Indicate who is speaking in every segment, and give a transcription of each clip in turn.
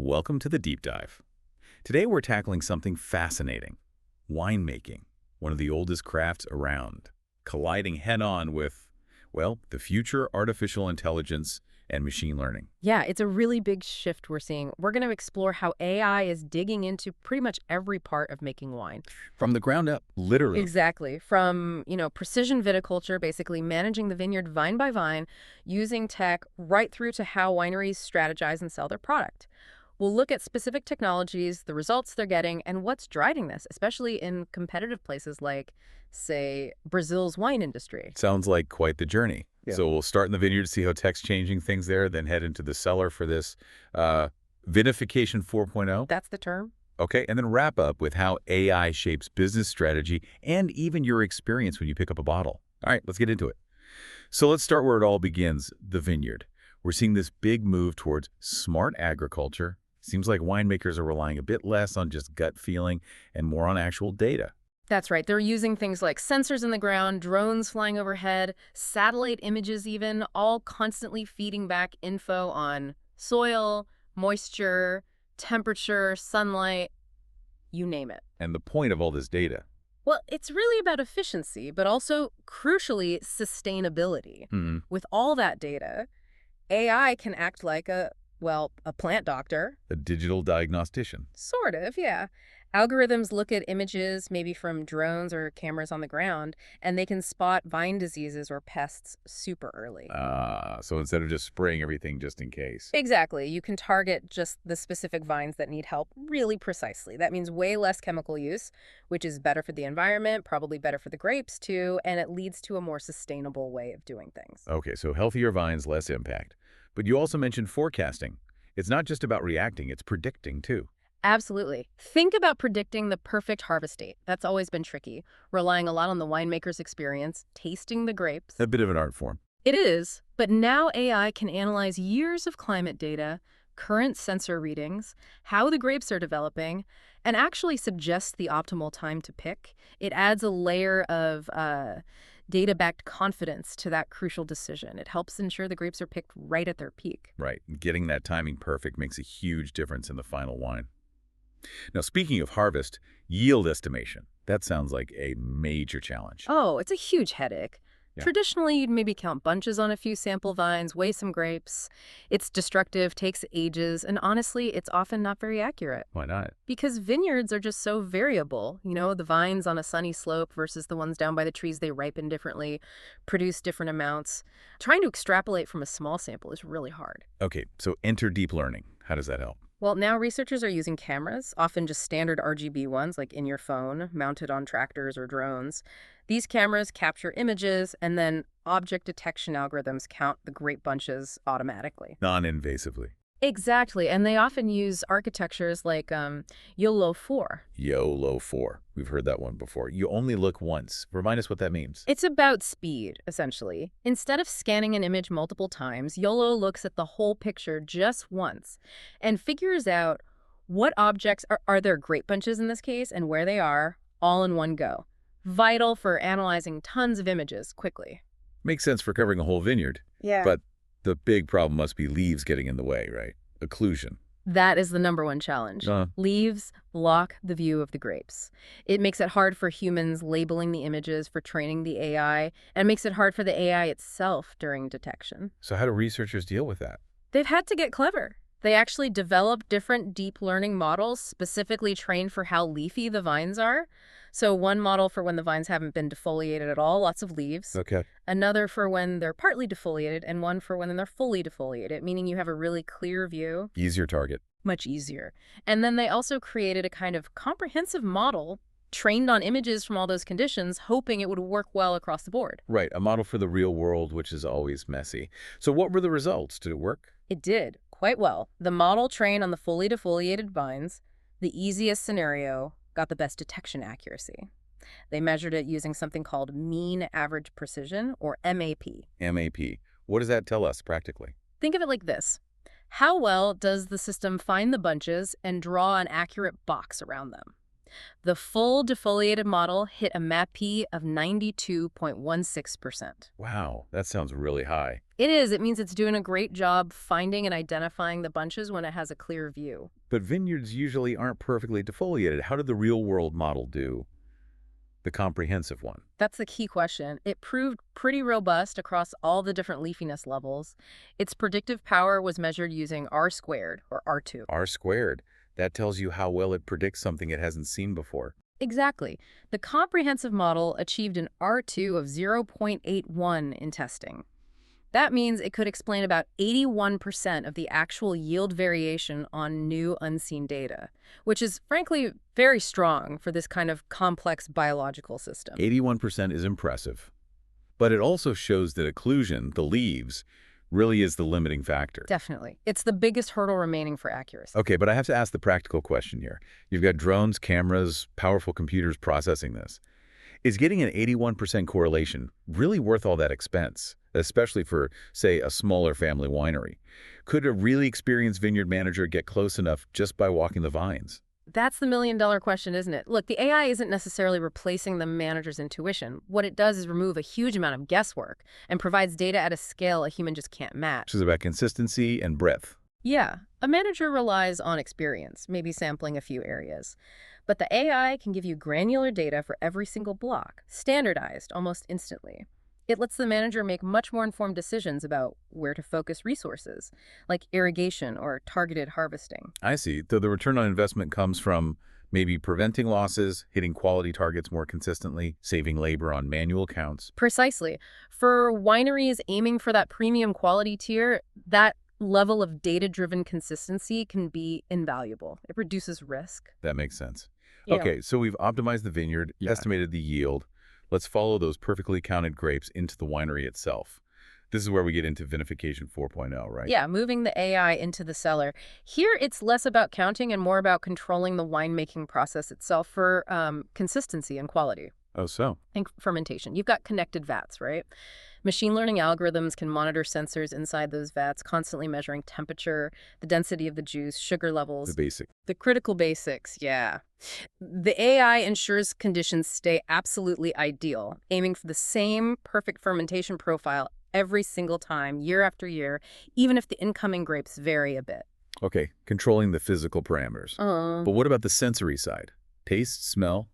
Speaker 1: Welcome to the deep dive. Today we're tackling something fascinating, winemaking, one of the oldest crafts around, colliding head-on with, well, the future artificial intelligence and machine learning.
Speaker 2: Yeah, it's a really big shift we're seeing. We're going to explore how AI is digging into pretty much every part of making wine.
Speaker 1: From the ground up, literally.
Speaker 2: Exactly. From, precision viticulture, basically managing the vineyard vine by vine, using tech, right through to how wineries strategize and sell their product. We'll look at specific technologies, the results they're getting, and what's driving this, especially in competitive places like, say, Brazil's wine industry.
Speaker 1: Sounds like quite the journey.
Speaker 2: Yeah.
Speaker 1: So we'll start in the vineyard, see how tech's changing things there, then head into the cellar for this vinification 4.0.
Speaker 2: That's the term.
Speaker 1: Okay, and then wrap up with how AI shapes business strategy and even your experience when you pick up a bottle. All right, let's get into it. So let's start where it all begins, the vineyard. We're seeing this big move towards smart agriculture. Seems like winemakers are relying a bit less on just gut feeling and more on actual data.
Speaker 2: That's right. They're using things like sensors in the ground, drones flying overhead, satellite images even, all constantly feeding back info on soil, moisture, temperature, sunlight, you name it.
Speaker 1: And the point of all this data?
Speaker 2: Well, it's really about efficiency, but also, crucially, sustainability. With all that data, AI can act like a plant doctor.
Speaker 1: A digital diagnostician.
Speaker 2: Sort of, yeah. Algorithms look at images, maybe from drones or cameras on the ground, and they can spot vine diseases or pests super early.
Speaker 1: So instead of just spraying everything just in case.
Speaker 2: Exactly. You can target just the specific vines that need help really precisely. That means way less chemical use, which is better for the environment, probably better for the grapes too, and it leads to a more sustainable way of doing things.
Speaker 1: Okay, so healthier vines, less impact. But you also mentioned forecasting. It's not just about reacting, it's predicting too.
Speaker 2: Absolutely. Think about predicting the perfect harvest date. That's always been tricky, relying a lot on the winemaker's experience, tasting the grapes.
Speaker 1: A bit of an art form.
Speaker 2: It is, but now AI can analyze years of climate data, current sensor readings, how the grapes are developing, and actually suggest the optimal time to pick. It adds a layer of data-backed confidence to that crucial decision. It helps ensure the grapes are picked right at their peak.
Speaker 1: Right. Getting that timing perfect makes a huge difference in the final wine. Now, speaking of harvest, yield estimation. That sounds like a major challenge.
Speaker 2: Oh, it's a huge headache.
Speaker 1: Yeah.
Speaker 2: Traditionally, you'd maybe count bunches on a few sample vines, weigh some grapes. It's destructive, takes ages, and honestly, it's often not very accurate.
Speaker 1: Why not?
Speaker 2: Because vineyards are just so variable. The vines on a sunny slope versus the ones down by the trees, they ripen differently, produce different amounts. Trying to extrapolate from a small sample is really hard.
Speaker 1: Okay, so enter deep learning. How does that help?
Speaker 2: Well, now researchers are using cameras, often just standard RGB ones like in your phone, mounted on tractors or drones. These cameras capture images, and then object detection algorithms count the grape bunches automatically.
Speaker 1: Non-invasively.
Speaker 2: Exactly, and they often use architectures like YOLO 4.
Speaker 1: YOLO 4. We've heard that one before. You only look once. Remind us what that means.
Speaker 2: It's about speed, essentially. Instead of scanning an image multiple times, YOLO looks at the whole picture just once and figures out what objects are there grape bunches in this case and where they are, all in one go. Vital for analyzing tons of images quickly.
Speaker 1: Makes sense for covering a whole vineyard.
Speaker 2: Yeah.
Speaker 1: But the big problem must be leaves getting in the way, right? Occlusion.
Speaker 2: That is the #1 challenge. Leaves block the view of the grapes. It makes it hard for humans labeling the images for training the AI, and makes it hard for the AI itself during detection.
Speaker 1: So how do researchers deal with that?
Speaker 2: They've had to get clever. They actually developed different deep learning models specifically trained for how leafy the vines are. So one model for when the vines haven't been defoliated at all, lots of leaves.
Speaker 1: Okay.
Speaker 2: Another for when they're partly defoliated, and one for when they're fully defoliated, meaning you have a really clear view.
Speaker 1: Easier target.
Speaker 2: Much easier. And then they also created a kind of comprehensive model trained on images from all those conditions, hoping it would work well across the board.
Speaker 1: Right, a model for the real world, which is always messy. So what were the results? Did it work?
Speaker 2: It did, quite well. The model trained on the fully defoliated vines, the easiest scenario, got the best detection accuracy. They measured it using something called mean average precision, or MAP.
Speaker 1: MAP. What does that tell us practically?
Speaker 2: Think of it like this. How well does the system find the bunches and draw an accurate box around them? The full defoliated model hit a MAP of 92.16%.
Speaker 1: Wow, that sounds really high.
Speaker 2: It is. It means it's doing a great job finding and identifying the bunches when it has a clear view.
Speaker 1: But vineyards usually aren't perfectly defoliated. How did the real-world model do? The comprehensive one.
Speaker 2: That's the key question. It proved pretty robust across all the different leafiness levels. Its predictive power was measured using R squared, or R2.
Speaker 1: R squared. That tells you how well it predicts something it hasn't seen before.
Speaker 2: Exactly. The comprehensive model achieved an R2 of 0.81 in testing. That means it could explain about 81% of the actual yield variation on new unseen data, which is frankly very strong for this kind of complex biological system.
Speaker 1: 81% is impressive. But it also shows that occlusion, the leaves, really is the limiting factor.
Speaker 2: Definitely. It's the biggest hurdle remaining for accuracy.
Speaker 1: Okay, but I have to ask the practical question here. You've got drones, cameras, powerful computers processing this. Is getting an 81% correlation really worth all that expense, especially for, say, a smaller family winery? Could a really experienced vineyard manager get close enough just by walking the vines?
Speaker 2: That's the million-dollar question, isn't it? Look, the AI isn't necessarily replacing the manager's intuition. What it does is remove a huge amount of guesswork and provides data at a scale a human just can't match.
Speaker 1: Which is about consistency and breadth.
Speaker 2: Yeah, a manager relies on experience, maybe sampling a few areas. But the AI can give you granular data for every single block, standardized almost instantly. It lets the manager make much more informed decisions about where to focus resources, like irrigation or targeted harvesting.
Speaker 1: I see. So the return on investment comes from maybe preventing losses, hitting quality targets more consistently, saving labor on manual counts.
Speaker 2: Precisely. For wineries aiming for that premium quality tier, that level of data-driven consistency can be invaluable. It reduces risk.
Speaker 1: That makes sense.
Speaker 2: Yeah.
Speaker 1: Okay, so we've optimized the vineyard, estimated the yield. Let's follow those perfectly counted grapes into the winery itself. This is where we get into vinification 4.0, right?
Speaker 2: Yeah, moving the AI into the cellar. Here, it's less about counting and more about controlling the winemaking process itself for consistency and quality.
Speaker 1: Oh, so?
Speaker 2: And fermentation. You've got connected vats, right? Machine learning algorithms can monitor sensors inside those vats, constantly measuring temperature, the density of the juice, sugar levels.
Speaker 1: The basic.
Speaker 2: The critical basics, yeah. The AI ensures conditions stay absolutely ideal, aiming for the same perfect fermentation profile every single time, year after year, even if the incoming grapes vary a bit.
Speaker 1: Okay, controlling the physical parameters. But what about the sensory side? Taste, smell?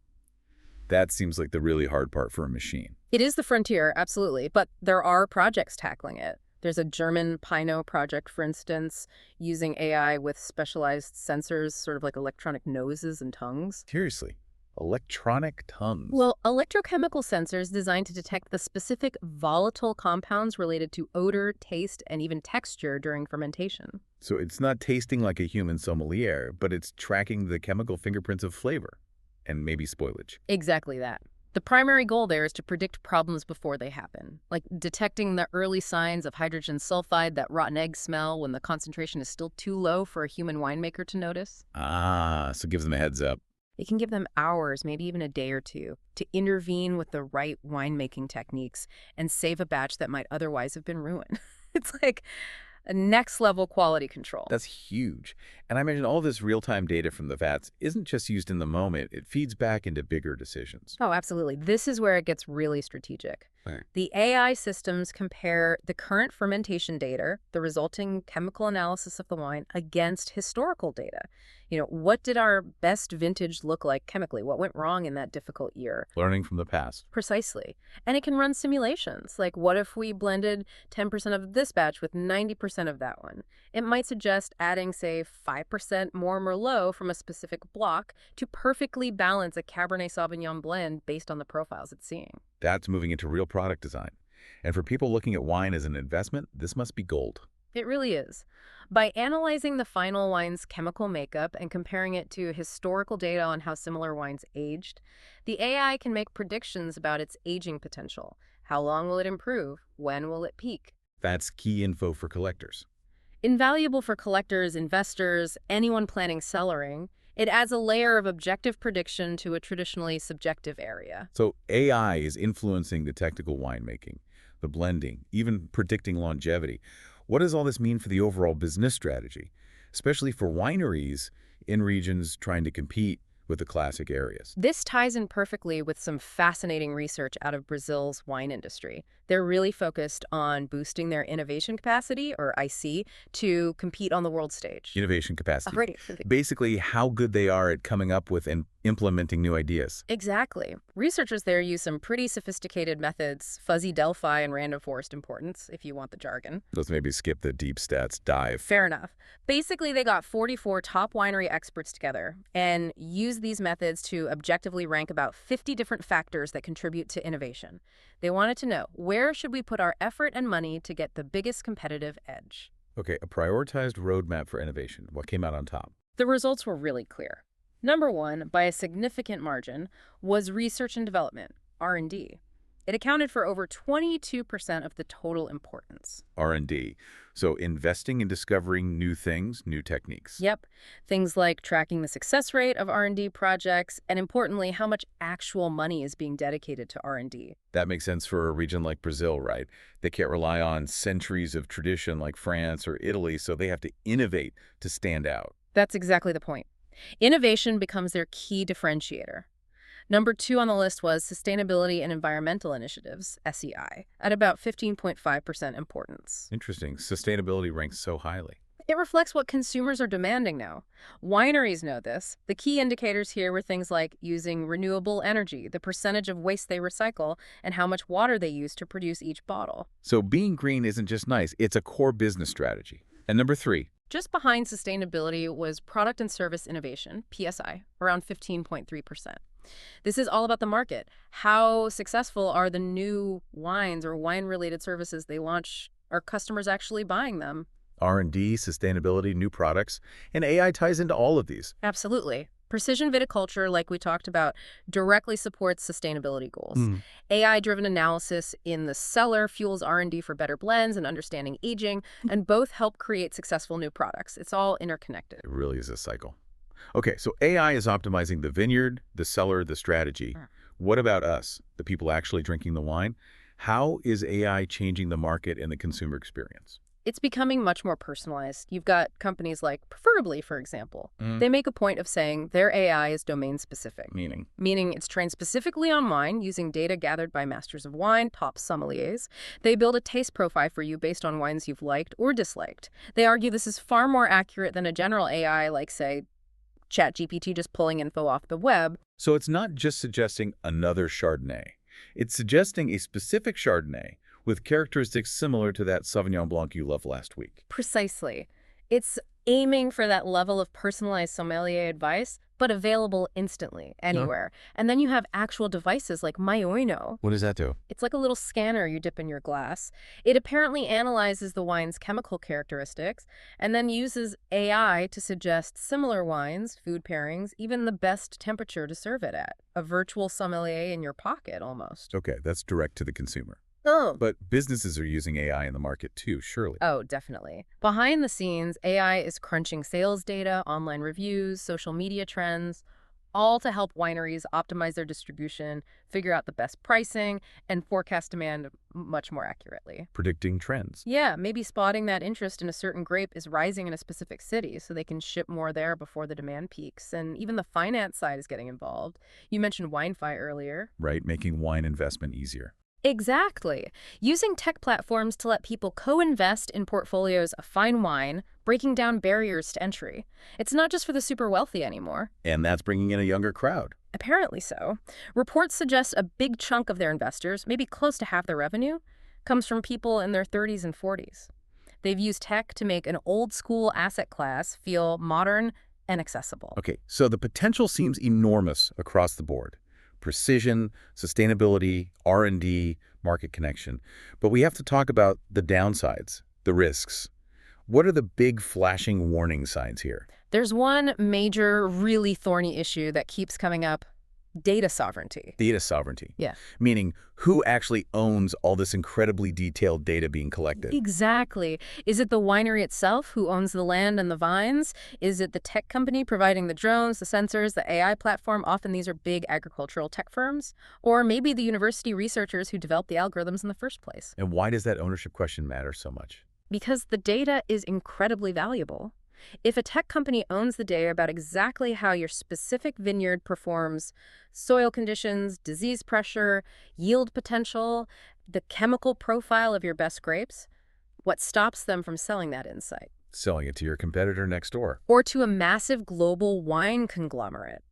Speaker 1: That seems like the really hard part for a machine.
Speaker 2: It is the frontier, absolutely, but there are projects tackling it. There's a German Pinot project, for instance, using AI with specialized sensors, sort of like electronic noses and tongues.
Speaker 1: Seriously, electronic tongues.
Speaker 2: Well, electrochemical sensors designed to detect the specific volatile compounds related to odor, taste, and even texture during fermentation.
Speaker 1: So it's not tasting like a human sommelier, but it's tracking the chemical fingerprints of flavor and maybe spoilage.
Speaker 2: Exactly that. The primary goal there is to predict problems before they happen, like detecting the early signs of hydrogen sulfide, that rotten egg smell when the concentration is still too low for a human winemaker to notice.
Speaker 1: Ah, so it gives them a heads up.
Speaker 2: It can give them hours, maybe even a day or two, to intervene with the right winemaking techniques and save a batch that might otherwise have been ruined. It's like a next-level quality control.
Speaker 1: That's huge. And I imagine all this real-time data from the vats isn't just used in the moment. It feeds back into bigger decisions.
Speaker 2: Oh, absolutely. This is where it gets really strategic.
Speaker 1: Right.
Speaker 2: The AI systems compare the current fermentation data, the resulting chemical analysis of the wine, against historical data. You know, what did our best vintage look like chemically? What went wrong in that difficult year?
Speaker 1: Learning from the past.
Speaker 2: Precisely. And it can run simulations. Like, what if we blended 10% of this batch with 90% of that one? It might suggest adding, say, 5% more Merlot from a specific block to perfectly balance a Cabernet Sauvignon blend based on the profiles it's seeing.
Speaker 1: That's moving into real product design. And for people looking at wine as an investment, this must be gold.
Speaker 2: It really is. By analyzing the final wine's chemical makeup and comparing it to historical data on how similar wines aged, the AI can make predictions about its aging potential. How long will it improve? When will it peak?
Speaker 1: That's key info for collectors.
Speaker 2: Invaluable for collectors, investors, anyone planning cellaring, it adds a layer of objective prediction to a traditionally subjective area.
Speaker 1: So AI is influencing the technical winemaking, the blending, even predicting longevity. What does all this mean for the overall business strategy, especially for wineries in regions trying to compete with the classic areas.
Speaker 2: This ties in perfectly with some fascinating research out of Brazil's wine industry. They're really focused on boosting their innovation capacity, or IC, to compete on the world stage.
Speaker 1: Innovation capacity.
Speaker 2: Right.
Speaker 1: Basically, how good they are at coming up with and implementing new ideas.
Speaker 2: Exactly. Researchers there use some pretty sophisticated methods, fuzzy Delphi and random forest importance, if you want the jargon.
Speaker 1: Let's maybe skip the deep stats dive.
Speaker 2: Fair enough. Basically, they got 44 top winery experts together and used these methods to objectively rank about 50 different factors that contribute to innovation. They wanted to know, where should we put our effort and money to get the biggest competitive edge?
Speaker 1: Okay, a prioritized roadmap for innovation. What came out on top?
Speaker 2: The results were really clear. Number one, by a significant margin, was research and development, R&D. It accounted for over 22% of the total importance.
Speaker 1: R&D. So investing in discovering new things, new techniques.
Speaker 2: Yep. Things like tracking the success rate of R&D projects, and importantly, how much actual money is being dedicated to R&D.
Speaker 1: That makes sense for a region like Brazil, right? They can't rely on centuries of tradition like France or Italy, so they have to innovate to stand out.
Speaker 2: That's exactly the point. Innovation becomes their key differentiator. Number 2 on the list was sustainability and environmental initiatives, SEI, at about 15.5% importance.
Speaker 1: Interesting. Sustainability ranks so highly.
Speaker 2: It reflects what consumers are demanding now. Wineries know this. The key indicators here were things like using renewable energy, the percentage of waste they recycle, and how much water they use to produce each bottle.
Speaker 1: So being green isn't just nice, it's a core business strategy. And number 3,
Speaker 2: Just behind sustainability was product and service innovation, PSI, around 15.3%. This is all about the market. How successful are the new wines or wine-related services they launch? Are customers actually buying them?
Speaker 1: R&D, sustainability, new products, and AI ties into all of these.
Speaker 2: Absolutely. Precision viticulture, like we talked about, directly supports sustainability goals. AI-driven analysis in the cellar fuels R&D for better blends and understanding aging, and both help create successful new products. It's all interconnected.
Speaker 1: It really is a cycle. Okay, so AI is optimizing the vineyard, the cellar, the strategy. What about us, the people actually drinking the wine? How is AI changing the market and the consumer experience?
Speaker 2: It's becoming much more personalized. You've got companies like Preferably, for example. They make a point of saying their AI is domain-specific. Meaning it's trained specifically on wine using data gathered by masters of wine, top sommeliers. They build a taste profile for you based on wines you've liked or disliked. They argue this is far more accurate than a general AI like, say, ChatGPT just pulling info off the web.
Speaker 1: So it's not just suggesting another Chardonnay. It's suggesting a specific Chardonnay with characteristics similar to that Sauvignon Blanc you loved last week.
Speaker 2: Precisely. It's aiming for that level of personalized sommelier advice, but available instantly, anywhere. And then you have actual devices like Maioino.
Speaker 1: What does that do?
Speaker 2: It's like a little scanner you dip in your glass. It apparently analyzes the wine's chemical characteristics and then uses AI to suggest similar wines, food pairings, even the best temperature to serve it at. A virtual sommelier in your pocket, almost.
Speaker 1: Okay, that's direct to the consumer.
Speaker 2: Oh.
Speaker 1: But businesses are using AI in the market too, surely.
Speaker 2: Oh, definitely. Behind the scenes, AI is crunching sales data, online reviews, social media trends, all to help wineries optimize their distribution, figure out the best pricing, and forecast demand much more accurately.
Speaker 1: Predicting trends.
Speaker 2: Yeah, maybe spotting that interest in a certain grape is rising in a specific city so they can ship more there before the demand peaks. And even the finance side is getting involved. You mentioned WineFi earlier.
Speaker 1: Right, making wine investment easier.
Speaker 2: Exactly. Using tech platforms to let people co-invest in portfolios of fine wine, breaking down barriers to entry. It's not just for the super wealthy anymore.
Speaker 1: And that's bringing in a younger crowd.
Speaker 2: Apparently so. Reports suggest a big chunk of their investors, maybe close to half their revenue, comes from people in their 30s and 40s. They've used tech to make an old-school asset class feel modern and accessible.
Speaker 1: Okay, so the potential seems enormous across the board. Precision, sustainability, R&D, market connection. But we have to talk about the downsides, the risks. What are the big flashing warning signs here?
Speaker 2: There's one major, really thorny issue that keeps coming up: data sovereignty.
Speaker 1: Data sovereignty.
Speaker 2: Yeah.
Speaker 1: Meaning, who actually owns all this incredibly detailed data being collected?
Speaker 2: Exactly. Is it the winery itself who owns the land and the vines? Is it the tech company providing the drones, the sensors, the AI platform? Often these are big agricultural tech firms. Or maybe the university researchers who developed the algorithms in the first place.
Speaker 1: And why does that ownership question matter so much?
Speaker 2: Because the data is incredibly valuable. If a tech company owns the data about exactly how your specific vineyard performs, soil conditions, disease pressure, yield potential, the chemical profile of your best grapes, what stops them from selling that insight?
Speaker 1: Selling it to your competitor next door.
Speaker 2: Or to a massive global wine conglomerate?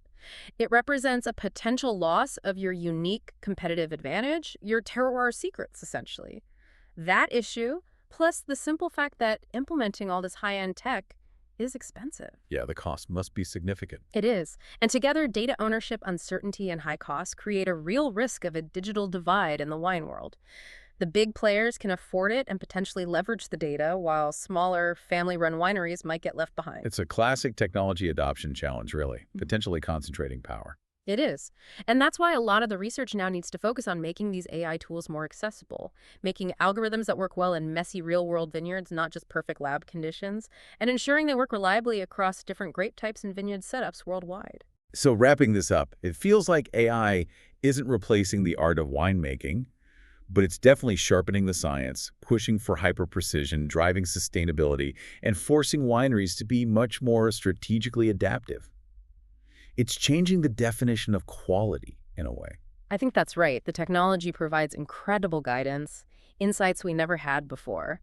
Speaker 2: It represents a potential loss of your unique competitive advantage, your terroir secrets, essentially. That issue, plus the simple fact that implementing all this high-end tech is expensive.
Speaker 1: Yeah, the cost must be significant.
Speaker 2: It is. And together, data ownership, uncertainty, and high costs create a real risk of a digital divide in the wine world. The big players can afford it and potentially leverage the data, while smaller, family-run wineries might get left behind.
Speaker 1: It's a classic technology adoption challenge, really, potentially concentrating power.
Speaker 2: It is. And that's why a lot of the research now needs to focus on making these AI tools more accessible, making algorithms that work well in messy real-world vineyards, not just perfect lab conditions, and ensuring they work reliably across different grape types and vineyard setups worldwide.
Speaker 1: So wrapping this up, it feels like AI isn't replacing the art of winemaking, but it's definitely sharpening the science, pushing for hyper-precision, driving sustainability, and forcing wineries to be much more strategically adaptive. It's changing the definition of quality, in a way.
Speaker 2: I think that's right. The technology provides incredible guidance, insights we never had before.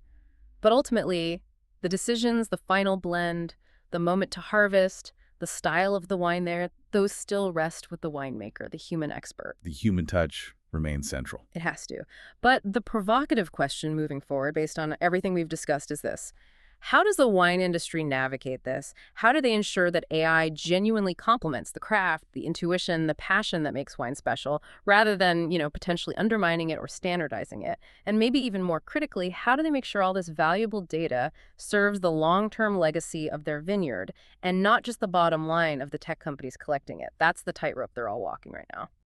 Speaker 2: But ultimately, the decisions, the final blend, the moment to harvest, the style of the wine there, those still rest with the winemaker, the human expert.
Speaker 1: The human touch remains central.
Speaker 2: It has to. But the provocative question moving forward, based on everything we've discussed, is this. How does the wine industry navigate this? How do they ensure that AI genuinely complements the craft, the intuition, the passion that makes wine special, rather than, potentially undermining it or standardizing it? And maybe even more critically, how do they make sure all this valuable data serves the long-term legacy of their vineyard and not just the bottom line of the tech companies collecting it? That's the tightrope they're all walking right now.